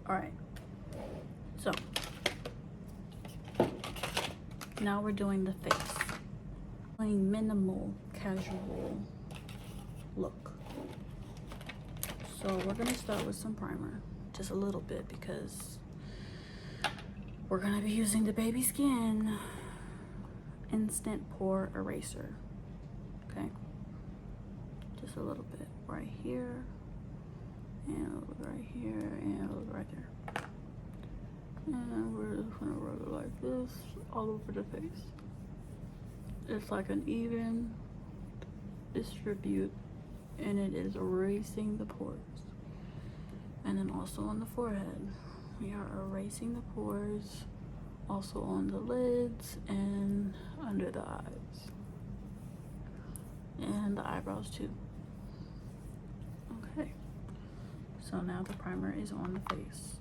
All right, so now we're doing the face. Playing minimal casual look. So we're gonna start with some primer, just a little bit, because we're gonna be using the Baby Skin Instant Pore Eraser. Okay, just a little bit right here, and a little bit right here, and a little bit right there. And we're just gonna rub it like this all over the face. It's like an even distribute, and it is erasing the pores. And then also on the forehead, we are erasing the pores, also on the lids and under the eyes, and the eyebrows too. Okay, so now the primer is on the face.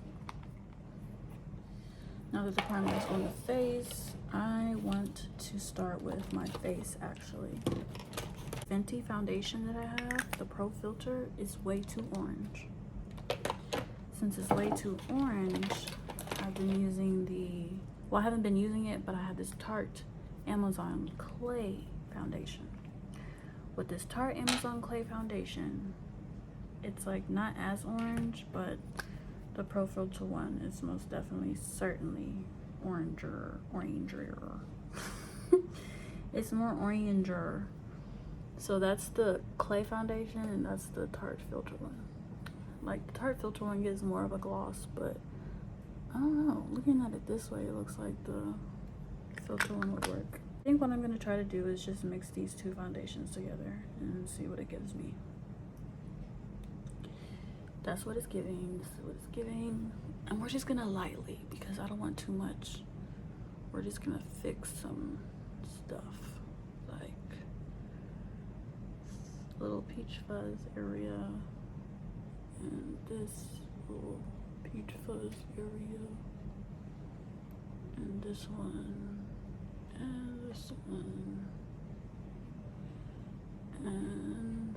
Now that the primer is on the face, I want to start with my face actually. Fenty foundation that I have, the Pro Filter, is way too orange. Since it's way too orange, I've been using the, well, I haven't been using it, but I have this Tarte Amazon Clay foundation. With this Tarte Amazon Clay foundation, it's like not as orange, but the Pro Filter one is most definitely, certainly oranger. It's more oranger. So that's the Clay foundation, and that's the Tarte Filter one. Like, the Tarte Filter one gives more of a gloss, but I don't know. Looking at it this way, it looks like the Filter one would work. I think what I'm gonna try to do is just mix these two foundations together and see what it gives me. That's what it's giving. This is what it's giving. And we're just gonna lightly, because I don't want too much. We're just gonna fix some stuff, like little peach fuzz area, and this little peach fuzz area, and this one, and this one, and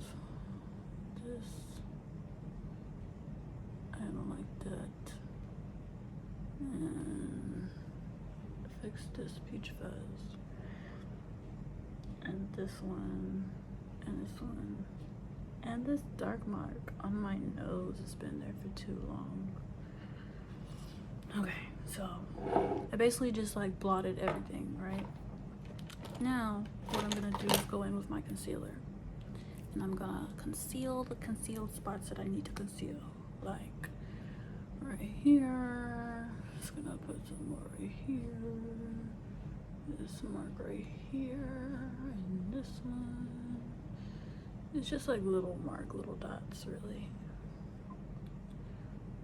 this. I don't like that. And fix this peach fuzz, and this one, and this one, and this dark mark on my nose has been there for too long. Okay, so I basically just like blotted everything, right? Now what I'm gonna do is go in with my concealer, and I'm gonna conceal the concealed spots that I need to conceal, like right here. Just gonna put some more right here, this mark right here, and this one. It's just like little dots, really.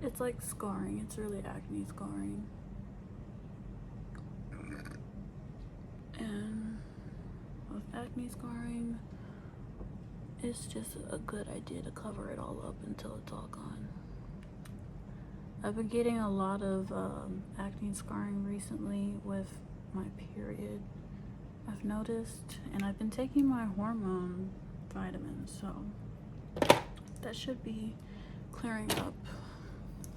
It's like scarring. It's really acne scarring. And with acne scarring, it's just a good idea to cover it all up until it's all gone. I've been getting a lot of acne scarring recently with my period, I've noticed, and I've been taking my hormone vitamins, so that should be clearing up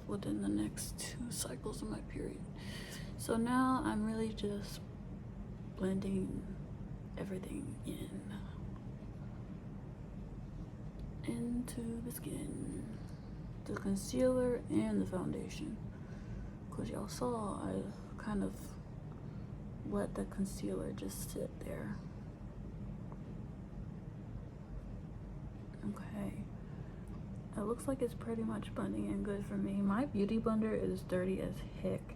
within the next 2 cycles of my period. So now I'm really just blending everything into the skin, the concealer and the foundation, because y'all saw I kind of let the concealer just sit there. Okay, it looks like it's pretty much blending in good for me. My beauty blender is dirty as heck.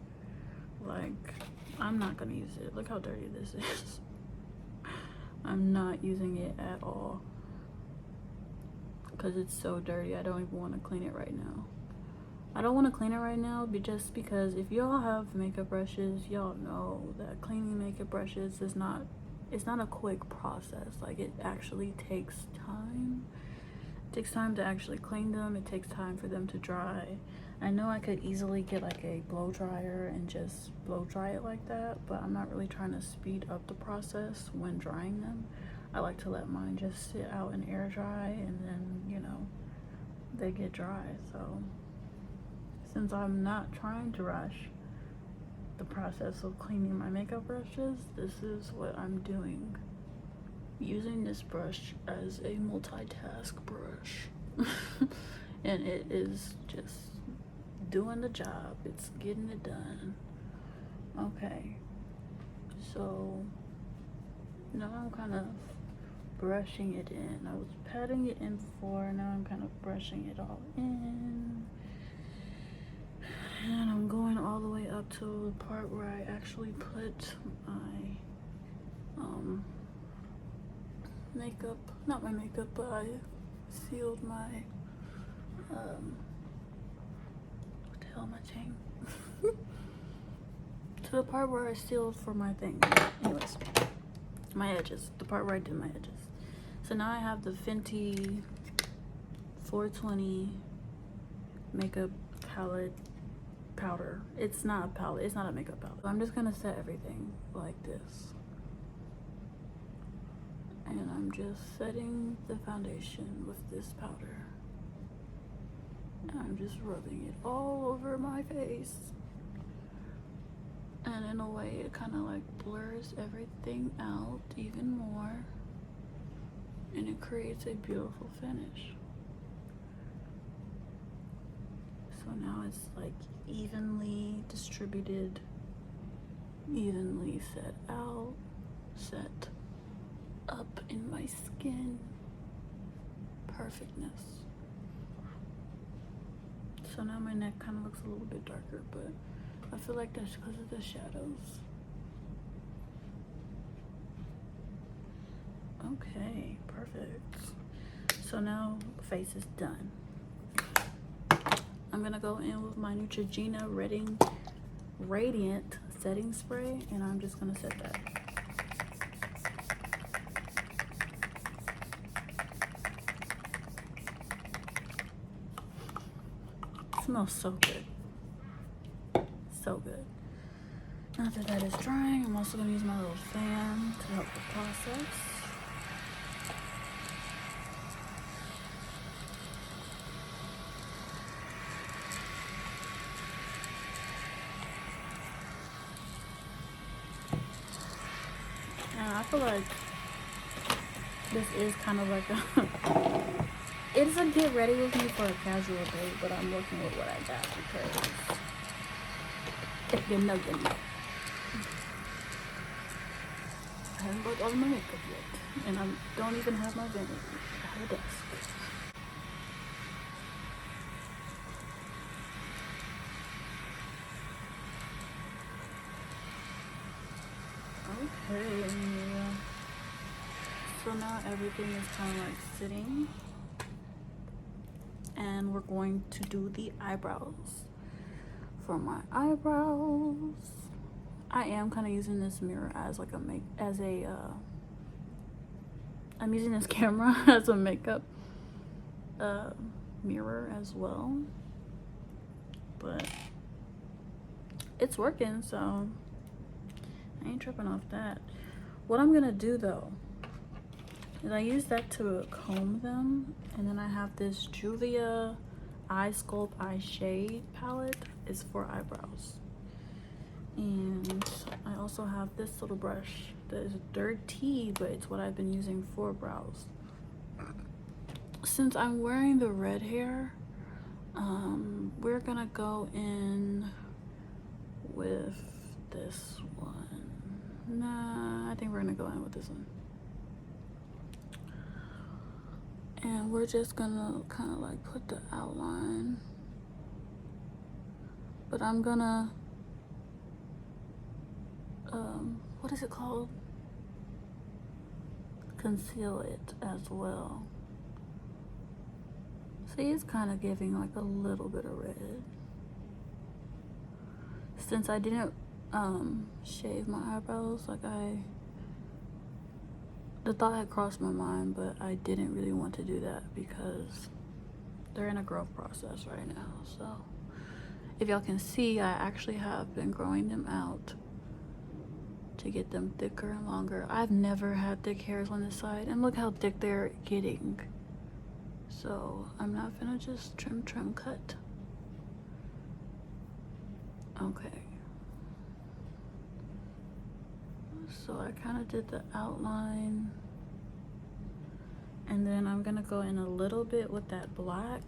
Like, I'm not gonna use it. Look how dirty this is. I'm not using it at all because it's so dirty. I don't even want to clean it right now. I don't want to clean it right now just because if y'all have makeup brushes, y'all know that cleaning makeup brushes is not, it's not a quick process. Like, it actually takes time. It takes time to actually clean them. It takes time for them to dry. I know I could easily get like a blow dryer and just blow dry it like that, but I'm not really trying to speed up the process when drying them. I like to let mine just sit out and air dry, and then, you know, they get dry. So since I'm not trying to rush the process of cleaning my makeup brushes, this is what I'm doing. Using this brush as a multitask brush. And it is just doing the job. It's getting it done. Okay. So now I'm kind of brushing it in. I was patting it in before, now I'm kind of brushing it all in. And I'm going all the way up to the part where I actually put my makeup, not my makeup, but I sealed my what the hell am I saying? To the part where I sealed for my thing. Anyways, my edges, the part where I did my edges. So now I have the Fenty 420 makeup palette powder. It's not a palette, it's not a makeup powder. I'm just gonna set everything like this. And I'm just setting the foundation with this powder. And I'm just rubbing it all over my face. And in a way, it kind of like blurs everything out even more. And it creates a beautiful finish. So now it's like evenly distributed, evenly set out, set up in my skin. Perfectness. So now my neck kind of looks a little bit darker, but I feel like that's because of the shadows. Okay, perfect. So now face is done. I'm gonna go in with my Neutrogena Radiant Setting Spray, and I'm just gonna set that. It smells so good. So good. After that is drying, I'm also gonna use my little fan to help the process. And I feel like this is kind of like a it's a get ready with me for a casual day, but I'm working with what I got because if you know, you know. I haven't bought all my makeup yet, and I don't even have my vanity. I have a desk. Okay. So now everything is kind of like sitting, and we're going to do the eyebrows. For my eyebrows, I am kind of using this mirror as like I'm using this camera as a makeup mirror as well, but it's working, so I ain't tripping off that. What I'm gonna do though is I use that to comb them, and then I have this Julia Eye Sculpt Eye Shade palette. It's for eyebrows. And I also have this little brush that is dirty, but it's what I've been using for brows. Since I'm wearing the red hair, we're gonna go in with this one. Nah, I think we're gonna go in with this one. And we're just gonna kind of like put the outline. But I'm gonna, what is it called? Conceal it as well. See, it's kind of giving like a little bit of red. Since I didn't shave my eyebrows, like the thought had crossed my mind, but I didn't really want to do that because they're in a growth process right now. So if y'all can see, I actually have been growing them out to get them thicker and longer. I've never had thick hairs on this side, and look how thick they're getting. So I'm not gonna just trim, cut. Okay. So I kind of did the outline. And then I'm gonna go in a little bit with that black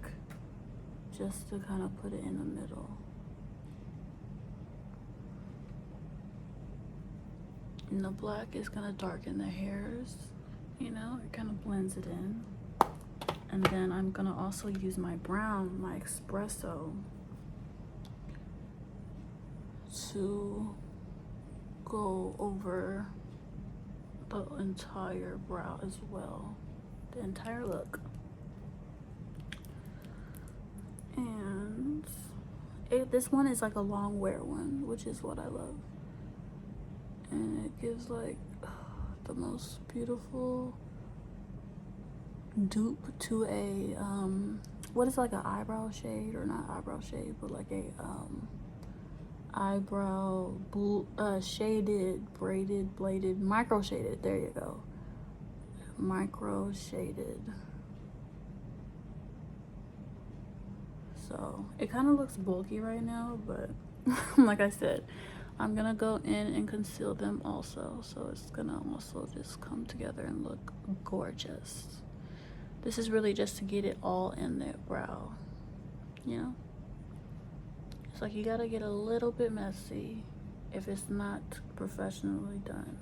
just to kind of put it in the middle. And the black is gonna darken the hairs, you know, it kind of blends it in. And then I'm gonna also use my brown, my espresso, to go over the entire brow as well, the entire look. And this one is like a long wear one, which is what I love. And it gives like the most beautiful dupe to a what is like an eyebrow shade, or not eyebrow shade, but like a eyebrow shaded, braided, bladed, micro shaded, there you go, micro shaded. So it kind of looks bulky right now, but like I said, I'm gonna go in and conceal them also, so it's gonna also just come together and look gorgeous. This is really just to get it all in their brow, you know? It's like you gotta get a little bit messy if it's not professionally done,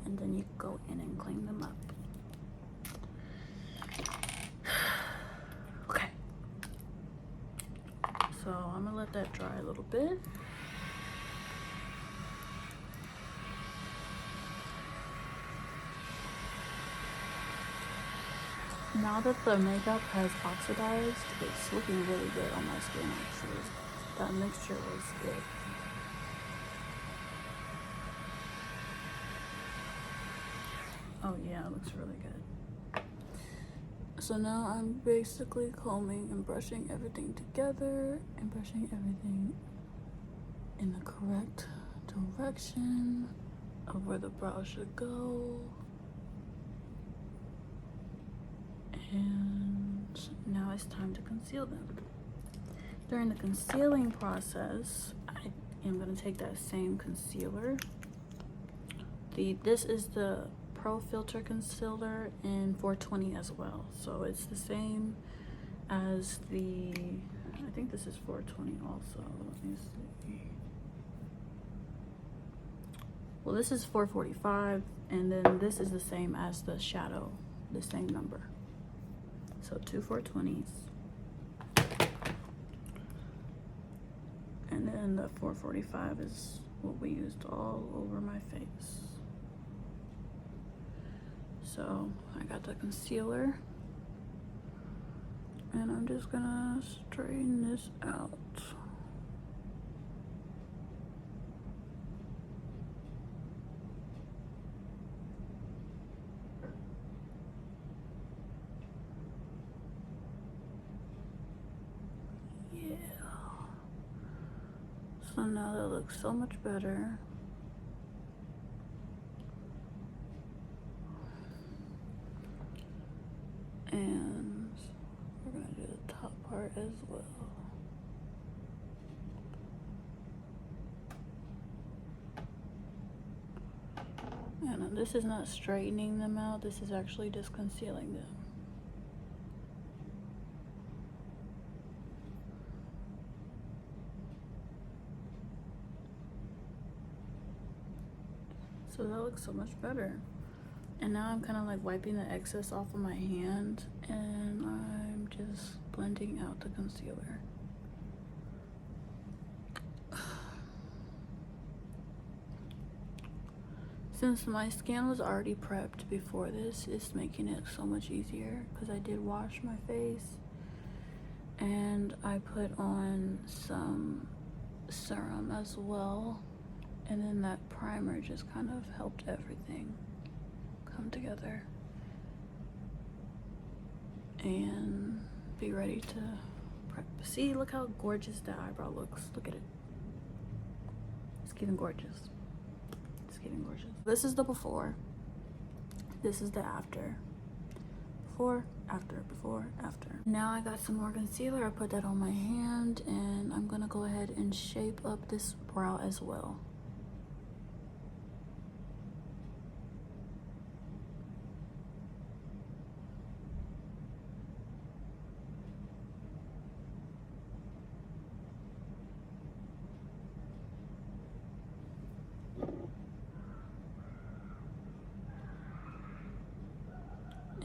and then you go in and clean them up. Okay. So I'm gonna let that dry a little bit. Now that the makeup has oxidized, it's looking really good on my skin actually. That mixture was good. Oh yeah, it looks really good. So now I'm basically combing and brushing everything together and brushing everything in the correct direction of where the brow should go. And now it's time to conceal them. During the concealing process, I am going to take that same concealer. This is the Pro Filter Concealer in 420 as well. So it's the same as the, I think this is 420 also. Let me see. Well, this is 445, and then this is the same as the shadow, the same number. So 2 420s. And then the 445 is what we used all over my face. So I got the concealer, and I'm just gonna straighten this out. Yeah. So now that looks so much better. And we're gonna do the top part as well. And this is not straightening them out, this is actually just concealing them. So that looks so much better. And now I'm kind of like wiping the excess off of my hand, and I'm just blending out the concealer. Since my skin was already prepped before this, it's making it so much easier because I did wash my face and I put on some serum as well, and then that primer just kind of helped everything come together and be ready to prep. See, look how gorgeous that eyebrow looks. Look at it. It's getting gorgeous. It's getting gorgeous. This is the before. This is the after. Before, after, before, after. Now I got some more concealer. I put that on my hand, and I'm gonna go ahead and shape up this brow as well.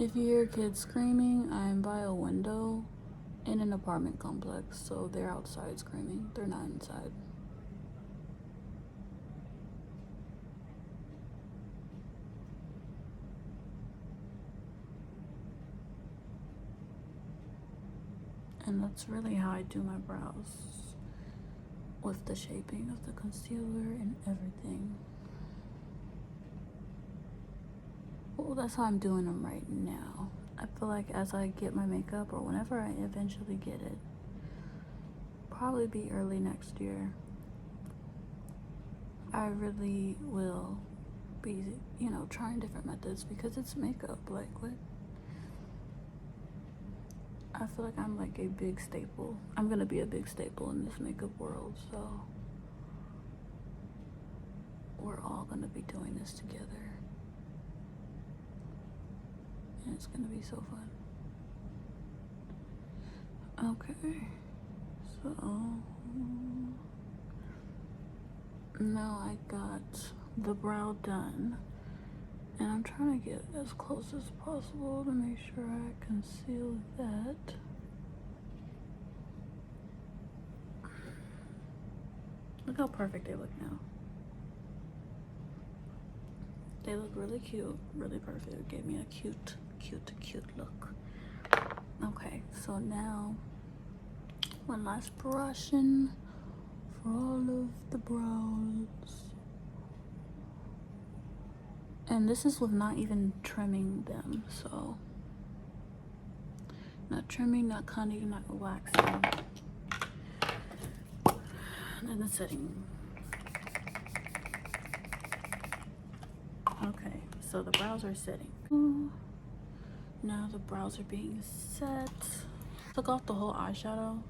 If you hear kids screaming, I'm by a window in an apartment complex, so they're outside screaming. They're not inside. And that's really how I do my brows, with the shaping of the concealer and everything. Well, that's how I'm doing them right now. I feel like as I get my makeup, or whenever I eventually get it, probably be early next year, I really will be, you know, trying different methods, because it's makeup. Like, what? I feel like I'm like a big staple. I'm gonna be a big staple in this makeup world, so we're all gonna be doing this together. And it's gonna be so fun. Okay, so now I got the brow done, and I'm trying to get as close as possible to make sure I conceal that. Look how perfect they look now. They look really cute, really perfect. It gave me a cute look. Okay, so now one last brushing for all of the brows. And this is with not even trimming them, so not trimming, not cutting, not waxing. And the setting. Okay, so the brows are setting. Now the brows are being set. Took off the whole eyeshadow,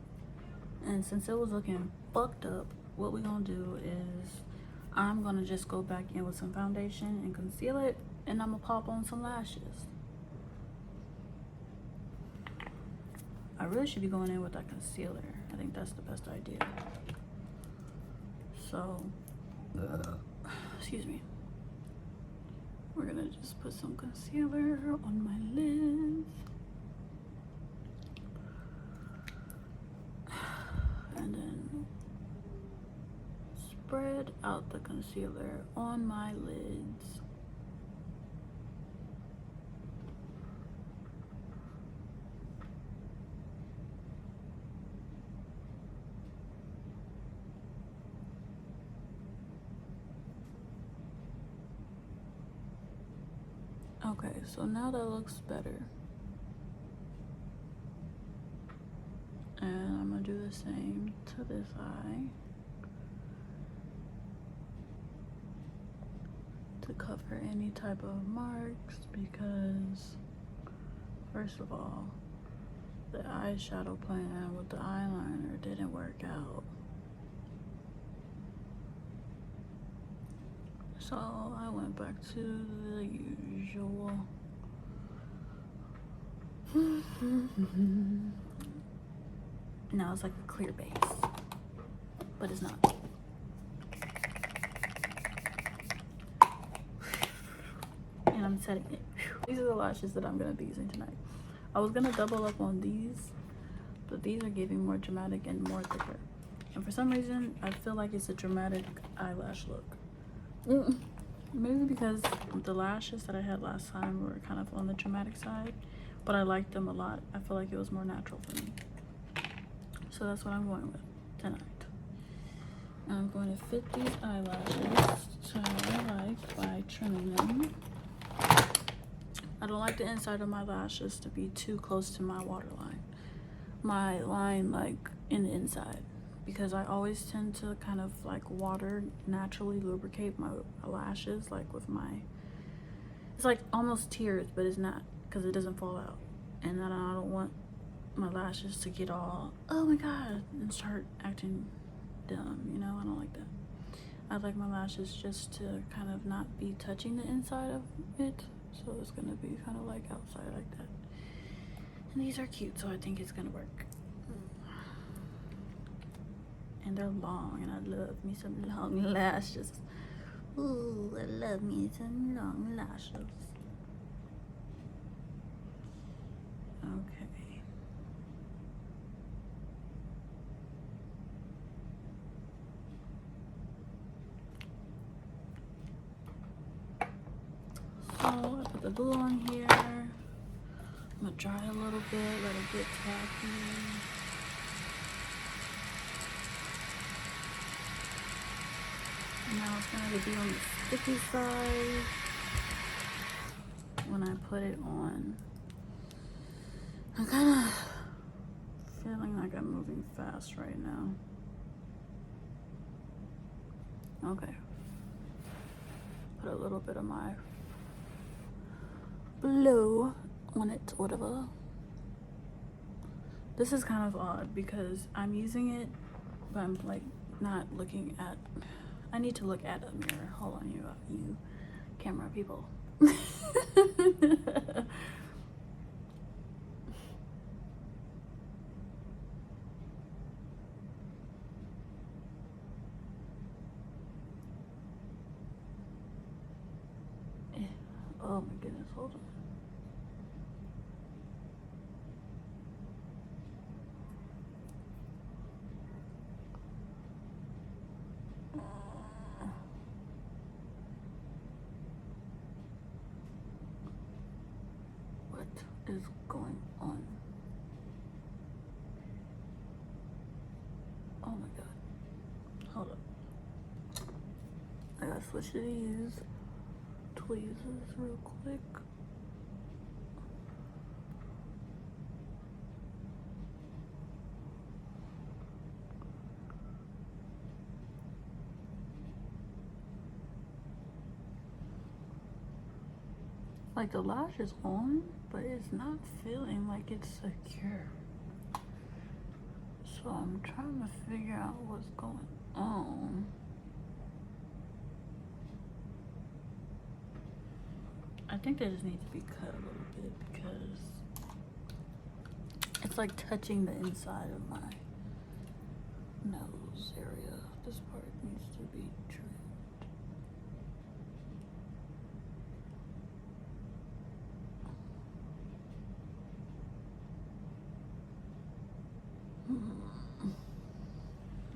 and since it was looking fucked up, what we're gonna do is I'm gonna just go back in with some foundation and conceal it, and I'm gonna pop on some lashes. I really should be going in with that concealer. I think that's the best idea. So, excuse me. We're gonna just put some concealer on my lids. And then spread out the concealer on my lids. Okay, so now that looks better. And I'm gonna do the same to this eye to cover any type of marks, because first of all, the eyeshadow plan with the eyeliner didn't work out. So I went back to the usual. Now it's like a clear base, but it's not. And I'm setting it. These are the lashes that I'm gonna be using tonight. I was gonna double up on these, but these are giving more dramatic and more thicker. And for some reason, I feel like it's a dramatic eyelash look. Maybe because the lashes that I had last time were kind of on the dramatic side, but I liked them a lot. I feel like it was more natural for me. So that's what I'm going with tonight. I'm going to fit these eyelashes to how I like by trimming them. I don't like the inside of my lashes to be too close to my waterline. My line like in the inside. Because I always tend to kind of like water naturally lubricate my lashes, like with my, it's like almost tears, but it's not, because it doesn't fall out. And then I don't want my lashes to get all, oh my god, and start acting dumb, you know? I don't like that. I'd like my lashes just to kind of not be touching the inside of it, so it's gonna be kind of like outside like that. And these are cute, so I think it's gonna work. And they're long, and I love me some long lashes. Ooh, I love me some long lashes. Okay. So I put the glue on here. I'm gonna dry a little bit, let it get tacky. And now it's gonna be on the sticky side when I put it on. I'm kind of feeling like I'm moving fast right now. Okay. Put a little bit of my blue on it, whatever. This is kind of odd because I'm using it, but I'm like not looking at, I need to look at a mirror. Hold on, you camera people. Oh my goodness, hold on. What is going on? Oh my god. Hold up. I gotta switch to these tweezers real quick. Like the lash is on, but it's not feeling like it's secure. So I'm trying to figure out what's going on. I think they just need to be cut a little bit because it's like touching the inside of my nose area. This part needs to be trimmed.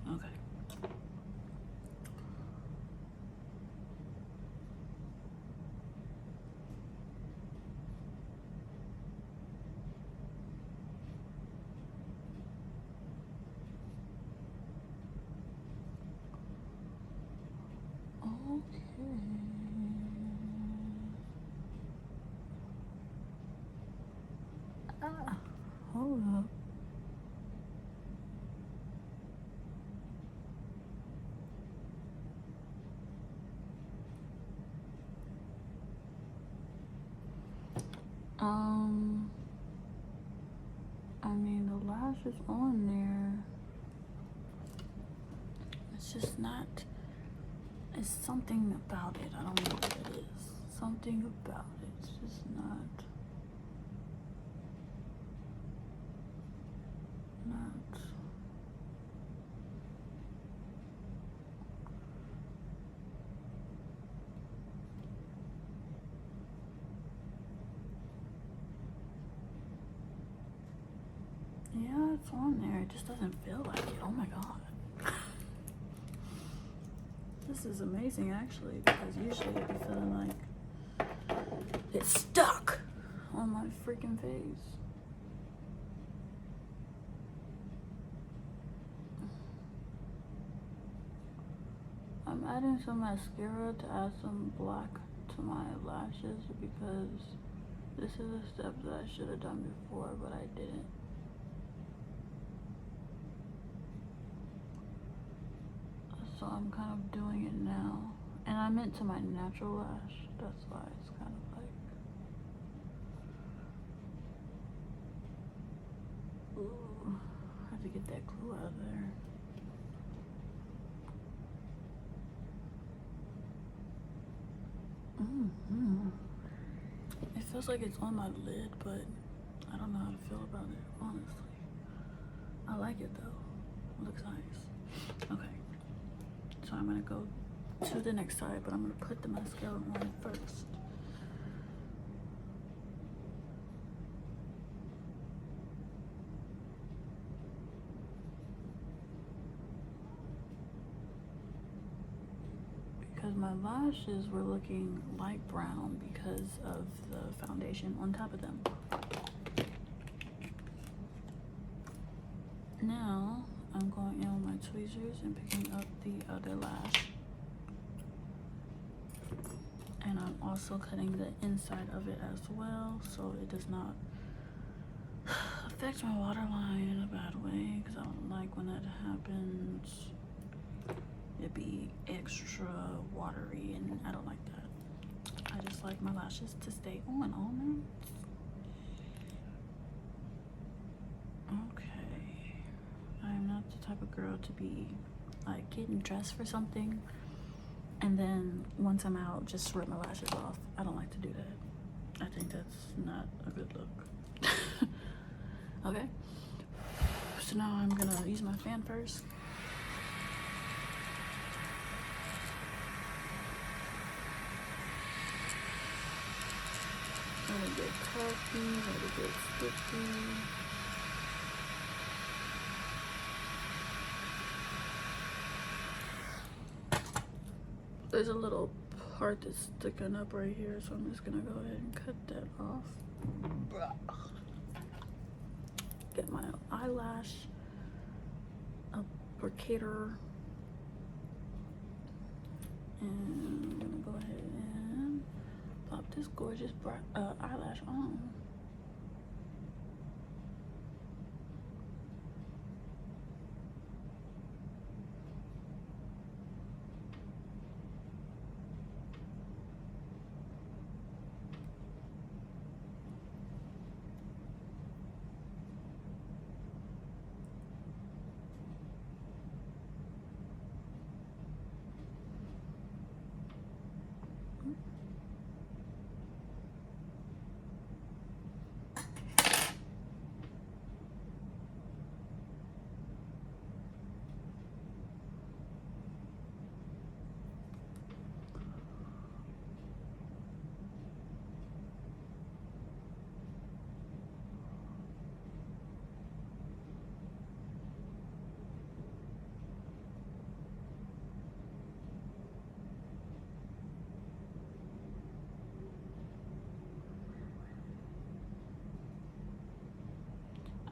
Okay. Okay. Ah, hold up. I mean, the lash is on there. It's just not, it's something about it. I don't know what it is. Something about it. It's just not. Yeah, it's on there. It just doesn't feel like it. Oh my god. This is amazing actually, because usually I'd be feeling like it's stuck on my freaking face. I'm adding some mascara to add some black to my lashes because this is a step that I should have done before, but I didn't. So I'm kind of doing it now. And I meant to my natural lash. That's why it's kind of like... that glue out of there. It feels like it's on my lid, but I don't know how to feel about it, honestly. I like it though. It looks nice. Okay. So I'm gonna go to the next side, but I'm gonna put the mascara on first. Because my lashes were looking light brown because of the foundation on top of them. Now I'm going in with my tweezers and picking up the other lash. And I'm also cutting the inside of it as well, so it does not affect my waterline in a bad way, because I don't like when that happens. It'd be extra watery and I don't like that. I just like my lashes to stay on all night. Okay. I'm not the type of girl to be like getting dressed for something and then once I'm out just rip my lashes off. I don't like to do that. I think that's not a good look. Okay. So now I'm gonna use my fan first. Let it get coffee, let it get sticky. There's a little part that's sticking up right here, so I'm just gonna go ahead and cut that off. Get my eyelash applicator. And I'm gonna go ahead and pop this gorgeous eyelash on.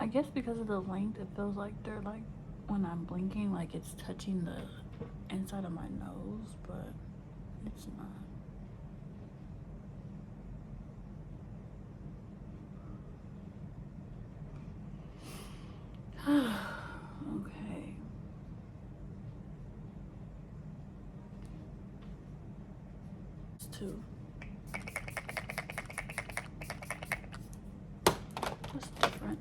I guess because of the length, it feels like they're like, when I'm blinking, like it's touching the inside of my nose, but it's not. Okay. It's two. That's different.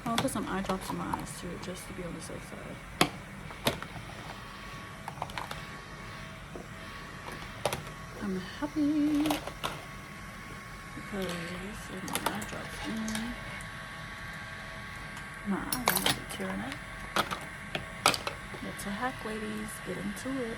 I'll put some eye drops in my eyes too, just to be on the safe side. I'm happy because if my eye drops in, my eye won't be tearing up. That's a hack, ladies. Get into it.